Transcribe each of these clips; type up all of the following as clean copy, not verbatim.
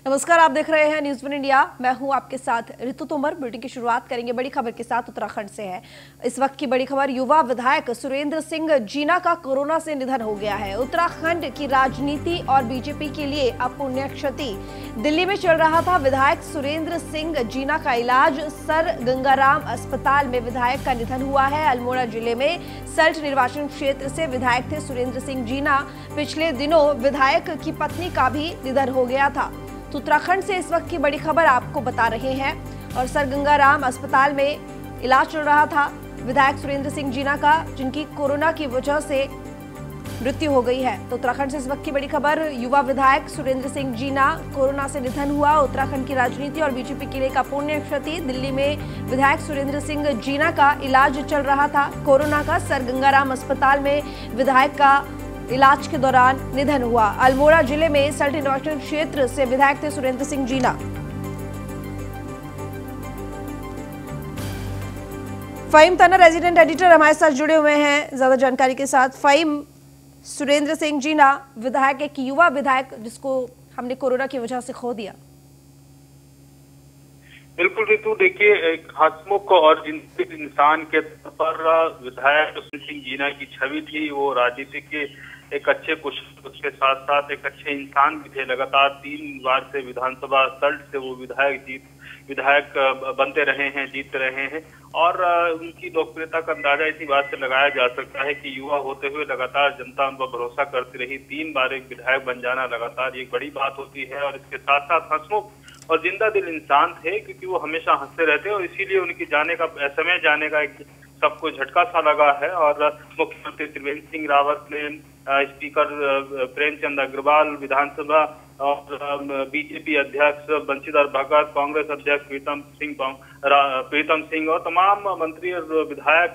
नमस्कार, आप देख रहे हैं न्यूज़ वन इंडिया। मैं हूं आपके साथ ऋतु तोमर। बुलेटिन की शुरुआत करेंगे बड़ी खबर के साथ। उत्तराखंड से है इस वक्त की बड़ी खबर। युवा विधायक सुरेंद्र सिंह जीना का कोरोना से निधन हो गया है। उत्तराखंड की राजनीति और बीजेपी के लिए अपुण्य क्षति। दिल्ली में चल रहा था विधायक सुरेंद्र सिंह जीना का इलाज। सर गंगाराम अस्पताल में विधायक का निधन हुआ है। अल्मोड़ा जिले में सल्ट निर्वाचन क्षेत्र से विधायक थे सुरेंद्र सिंह जीना। पिछले दिनों विधायक की पत्नी का भी निधन हो गया था। तो उत्तराखंड से इस वक्त की बड़ी खबर आपको बता रहे हैं। और सर गंगाराम अस्पताल में इलाज चल रहा था विधायक सुरेंद्र सिंह जीना का, जिनकी कोरोना की वजह से मृत्यु हो गई है। तो उत्तराखंड से इस वक्त की बड़ी खबर। युवा विधायक सुरेंद्र सिंह जीना कोरोना से निधन हुआ। उत्तराखंड की राजनीति और बीजेपी के लिए एक अपुण्य क्षति। दिल्ली में विधायक सुरेंद्र सिंह जीना का इलाज चल रहा था कोरोना का। सर गंगाराम अस्पताल में विधायक का इलाज के दौरान निधन हुआ। अल्मोड़ा जिले में सल्ट निर्वाचन क्षेत्र से विधायक थे सुरेंद्र सिंह जीना। फ़हीम ताना रेजिडेंट एडिटर हमारे साथ जुड़े हुए हैं ज्यादा जानकारी के साथ। फ़हीम, सुरेंद्र सिंह जीना विधायक, एक युवा विधायक जिसको हमने कोरोना की वजह से खो दिया। बिल्कुल ऋतु, देखिए एक हंसमुख और जिंदगी इंसान के तौर पर विधायक सुरेंद्र सिंह जीना की छवि थी। वो राजनीति के एक अच्छे कुशल, उसके साथ साथ एक अच्छे इंसान भी थे। लगातार 3 बार से विधानसभा सल्ट से वो विधायक बनते रहे हैं, जीतते रहे हैं। और उनकी लोकप्रियता का अंदाजा इसी बात से लगाया जा सकता है कि युवा होते हुए लगातार जनता उन पर भरोसा करती रही। 3 बार एक विधायक बन जाना लगातार ये बड़ी बात होती है। और इसके साथ साथ हंसमुख और जिंदा दिल इंसान थे, क्योंकि वो हमेशा हंसते रहते और इसीलिए उनकी समय जाने का एक सबको झटका सा लगा है। और मुख्यमंत्री त्रिवेंद्र सिंह रावत ने, स्पीकर प्रेमचंद अग्रवाल, विधानसभा और बीजेपी अध्यक्ष बंशीधर भगत, कांग्रेस अध्यक्ष प्रीतम सिंह और तमाम मंत्री और विधायक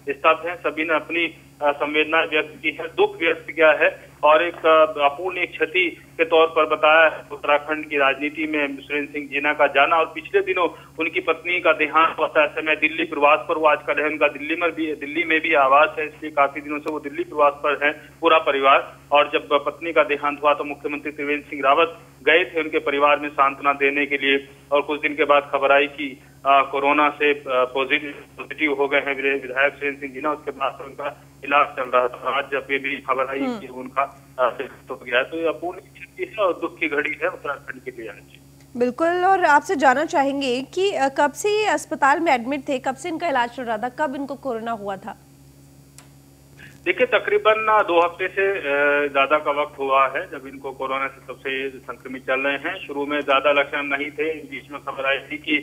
स्टाफ हैं, सभी ने अपनी संवेदना व्यक्त की है, दुख व्यक्त किया है और एक अपूर्णीय क्षति के तौर पर बताया है उत्तराखंड की राजनीति में सुरेंद्र सिंह जीना का जाना। और पिछले दिनों उनकी पत्नी का देहांत हुआ था। ऐसे में दिल्ली प्रवास पर वो आजकल है। उनका दिल्ली में भी आवास है, इसलिए काफी दिनों से वो दिल्ली प्रवास पर है पूरा परिवार। और जब पत्नी का देहांत हुआ तो मुख्यमंत्री त्रिवेंद्र सिंह रावत गए थे उनके परिवार में सांत्वना देने के लिए। और कुछ दिन के बाद खबर आई कि कोरोना से पॉजिटिव हो गए हैं विधायक सुरेंद्र सिंह जीना। उसके बाद उनका इलाज चल रहा था। आज जब ये भी खबर आई कि उनका हो गया, तो ये अपूर्ण क्षति है और दुख की घड़ी है उत्तराखंड के लिए आज। बिल्कुल, और आपसे जानना चाहेंगे कि कब से ये अस्पताल में एडमिट थे, कब से इनका इलाज चल रहा था, कब इनको कोरोना हुआ था? देखिए, तकरीबन 2 हफ्ते से ज्यादा का वक्त हुआ है जब इनको कोरोना से सबसे संक्रमित चल रहे हैं। शुरू में ज्यादा लक्षण नहीं थे। बीच में खबर आई थी कि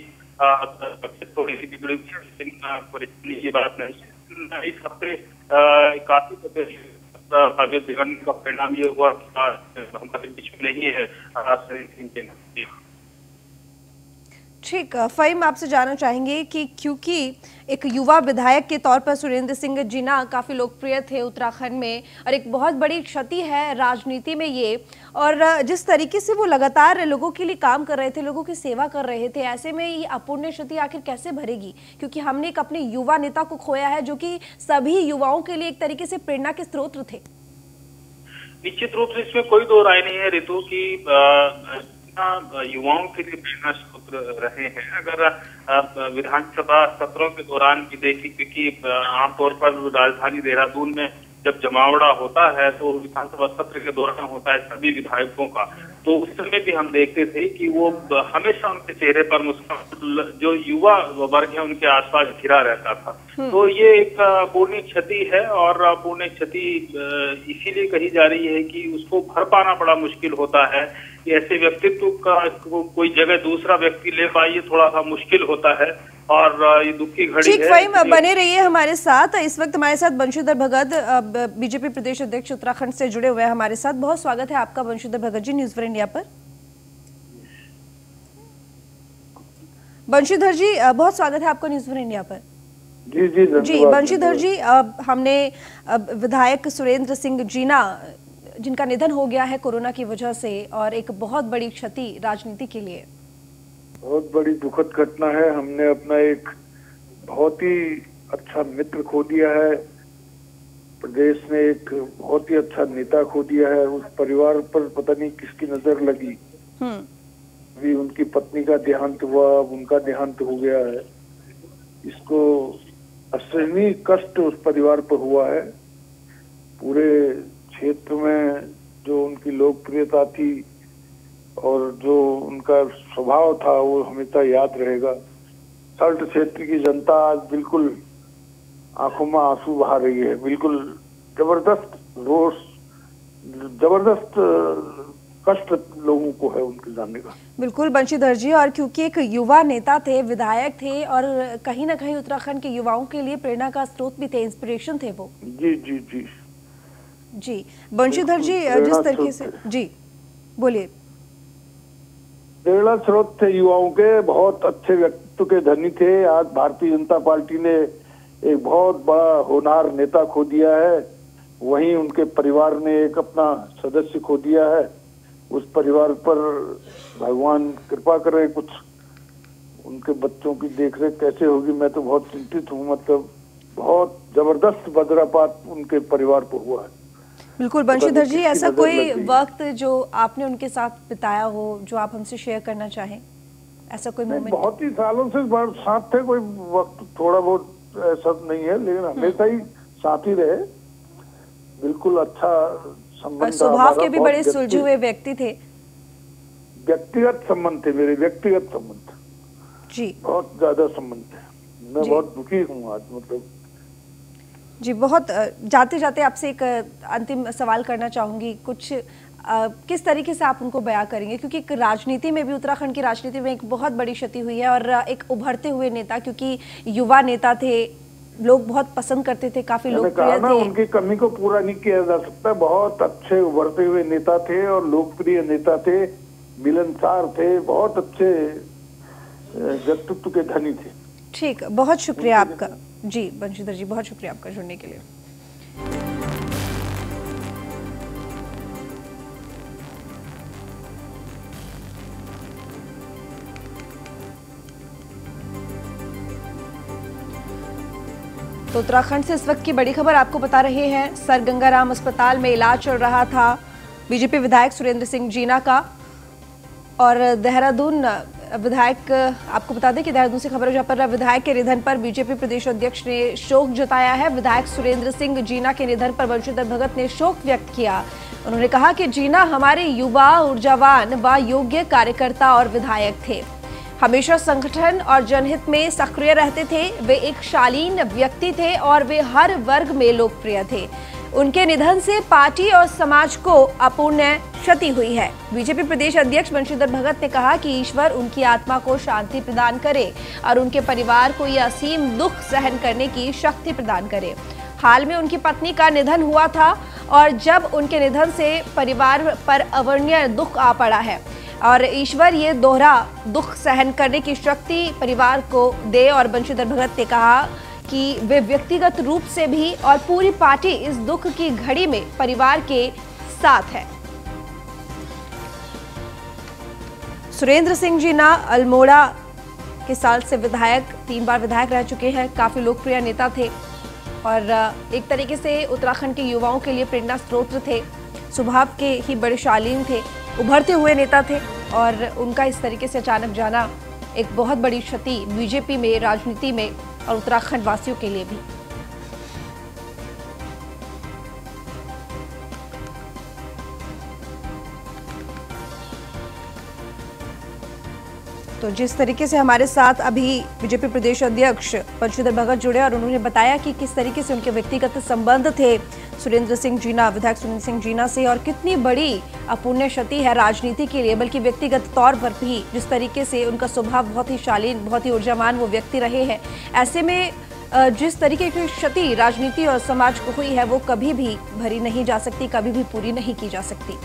थोड़ी सी बिगड़ी परेशानी की बात नहीं। इस हफ्ते काफी तबियत बिगड़ने का परिणाम ये हुआ हमारे बीच में नहीं है सिंह के। ठीक, फ़हीम आपसे जानना चाहेंगे कि क्योंकि एक युवा विधायक के तौर पर सुरेंद्र सिंह जीना काफ़ी लोकप्रिय थे उत्तराखंड में और एक बहुत बड़ी क्षति है राजनीति में ये, और जिस तरीके से वो लगातार लोगों के लिए काम कर रहे थे, लोगों की सेवा कर रहे थे, ऐसे में ये अपूर्णीय क्षति आखिर कैसे भरेगी? क्योंकि हमने एक अपने युवा नेता को खोया है जो कि सभी युवाओं के लिए एक तरीके से प्रेरणा के स्रोत थे। निश्चित रूप से इसमें कोई दो राय नहीं है ऋतु की युवाओं के लिए प्रेरणा स्रोत रहे हैं। अगर विधानसभा सत्रों के दौरान भी देखी, क्योंकि आमतौर पर राजधानी देहरादून में जब जमावड़ा होता है तो विधानसभा सत्र के दौरान होता है सभी विधायकों का, तो उस समय भी हम देखते थे कि वो हमेशा उनके चेहरे पर मुस्कुराहट, जो युवा वर्ग है उनके आसपास घिरा रहता था। तो ये एक अपूर्णीय क्षति है और अपूर्णीय क्षति इसीलिए कही जा रही है कि उसको भर पाना बड़ा मुश्किल होता है। ऐसे व्यक्तित्व का कोई जगह दूसरा व्यक्ति ले पाए, ये थोड़ा सा मुश्किल होता है और ये दुख की घड़ी है। फ़हीम बने रहिए हमारे साथ। इस वक्त हमारे साथ बंशीधर भगत, बीजेपी प्रदेश अध्यक्ष उत्तराखंड से जुड़े हुए हैं हमारे साथ। बहुत स्वागत है आपका Banshidhar Bhagat ji news one India पर। बंशीधर जी बहुत स्वागत है आपका न्यूज़ वन इंडिया पर। जी बंशीधर जी, हमने विधायक सुरेंद्र सिंह जीना जिनका निधन हो गया है कोरोना की वजह से, और एक बहुत बड़ी क्षति राजनीति के लिए, बहुत बड़ी दुखद घटना है। हमने अपना एक बहुत ही अच्छा मित्र खो दिया है। प्रदेश ने एक बहुत ही अच्छा नेता खो दिया है। उस परिवार पर पता नहीं किसकी नजर लगी। भी उनकी पत्नी का देहांत हुआ, अब उनका देहांत हो गया है। इसको असहनीय कष्ट उस परिवार पर हुआ है। पूरे क्षेत्र में जो उनकी लोकप्रियता थी और जो उनका स्वभाव था वो हमेशा याद रहेगा। सल्ट क्षेत्र की जनता आज बिल्कुल आंखों में आंसू बहा रही है। बिल्कुल जबरदस्त रोष, जबरदस्त कष्ट लोगों को है उनके जाने का। बिल्कुल बंशीधर जी, और क्योंकि एक युवा नेता थे, विधायक थे और कहीं ना कहीं उत्तराखंड के युवाओं के लिए प्रेरणा का स्रोत भी थे, इंस्पिरेशन थे वो। जी जी जी जी बंशीधर जी, जिस तरीके से जी बोलिए। प्रेरणा स्रोत थे युवाओं के, बहुत अच्छे व्यक्तित्व के धनी थे। आज भारतीय जनता पार्टी ने एक बहुत बड़ा होनहार नेता खो दिया है, वहीं उनके परिवार ने एक अपना सदस्य खो दिया है। उस परिवार पर भगवान कृपा करे, कुछ उनके बच्चों की देखरेख कैसे होगी, मैं तो बहुत चिंतित हूँ। मतलब बहुत जबरदस्त वज्रपात उनके परिवार पर हुआ है। बिल्कुल बंशीधर जी, ऐसा कोई वक्त जो आपने उनके साथ बिताया हो जो आप हमसे शेयर करना चाहें, ऐसा कोई मोमेंट? बहुत ही सालों से साथ थे, कोई वक्त थोड़ा बहुत ऐसा नहीं है, लेकिन हमेशा ही साथ ही रहे। बिल्कुल अच्छा संबंध। स्वभाव के भी बड़े सुलझे हुए व्यक्ति थे। व्यक्तिगत संबंध थे मेरे, व्यक्तिगत संबंध जी, बहुत ज्यादा संबंध थे। मैं बहुत दुखी हूँ आज। मतलब जी, बहुत जाते जाते आपसे एक अंतिम सवाल करना चाहूंगी। कुछ किस तरीके से आप उनको बयां करेंगे, क्योंकि एक राजनीति में भी, उत्तराखंड की राजनीति में एक बहुत बड़ी क्षति हुई है और एक उभरते हुए नेता, क्योंकि युवा नेता थे, लोग बहुत पसंद करते थे, काफी लोकप्रिय थे। उनकी कमी को पूरा नहीं किया जा सकता। बहुत अच्छे उभरते हुए नेता थे और लोकप्रिय नेता थे, मिलनसार थे, बहुत अच्छे व्यक्तित्व के धनी थे। ठीक, बहुत शुक्रिया आपका जी बंशीधर जी, बहुत शुक्रिया आपका जुड़ने के लिए। तो उत्तराखंड से इस वक्त की बड़ी खबर आपको बता रहे हैं। सर गंगाराम अस्पताल में इलाज चल रहा था बीजेपी विधायक सुरेंद्र सिंह जीना का, और देहरादून विधायक, आपको बता दें कि देहरादून से खबर है जहां पर विधायक के निधन पर बीजेपी प्रदेश अध्यक्ष ने शोक जताया है। विधायक सुरेंद्र सिंह जीना के निधन पर बंशीधर भगत ने शोक व्यक्त किया। उन्होंने कहा कि जीना हमारे युवा, ऊर्जावान व योग्य कार्यकर्ता और विधायक थे। हमेशा संगठन और जनहित में सक्रिय रहते थे। वे एक शालीन व्यक्ति थे और वे हर वर्ग में लोकप्रिय थे। उनके निधन से पार्टी और समाज को अपूर्णीय क्षति हुई है। बीजेपी प्रदेश अध्यक्ष बंशीधर भगत ने कहा कि ईश्वर उनकी आत्मा को शांति प्रदान करे और उनके परिवार को यह असीम दुख सहन करने की शक्ति प्रदान करे। हाल में उनकी पत्नी का निधन हुआ था और जब उनके निधन से परिवार पर अवर्णनीय दुख आ पड़ा है और ईश्वर ये दोहरा दुख सहन करने की शक्ति परिवार को दे। और बंशीधर भगत ने कहा कि वे व्यक्तिगत रूप से भी और पूरी पार्टी इस दुख की घड़ी में परिवार के साथ है। सुरेंद्र सिंह जीना अल्मोड़ा के साल से विधायक, 3 बार विधायक रह चुके हैं, काफी लोकप्रिय नेता थे और एक तरीके से उत्तराखंड के युवाओं के लिए प्रेरणा स्रोत थे। स्वभाव के ही बड़े शालीन थे, उभरते हुए नेता थे और उनका इस तरीके से अचानक जाना एक बहुत बड़ी क्षति बीजेपी में, राजनीति में और उत्तराखंड वासियों के लिए भी। तो जिस तरीके से हमारे साथ अभी बीजेपी प्रदेश अध्यक्ष बंशीधर भगत जुड़े और उन्होंने बताया कि किस तरीके से उनके व्यक्तिगत संबंध थे सुरेंद्र सिंह जीना, विधायक सुरेंद्र सिंह जीना से, और कितनी बड़ी अपूर्णीय क्षति है राजनीति के लिए, बल्कि व्यक्तिगत तौर पर भी जिस तरीके से उनका स्वभाव बहुत ही शालीन, बहुत ही ऊर्जावान वो व्यक्ति रहे हैं। ऐसे में जिस तरीके की क्षति राजनीति और समाज को हुई है वो कभी भी भरी नहीं जा सकती, कभी भी पूरी नहीं की जा सकती।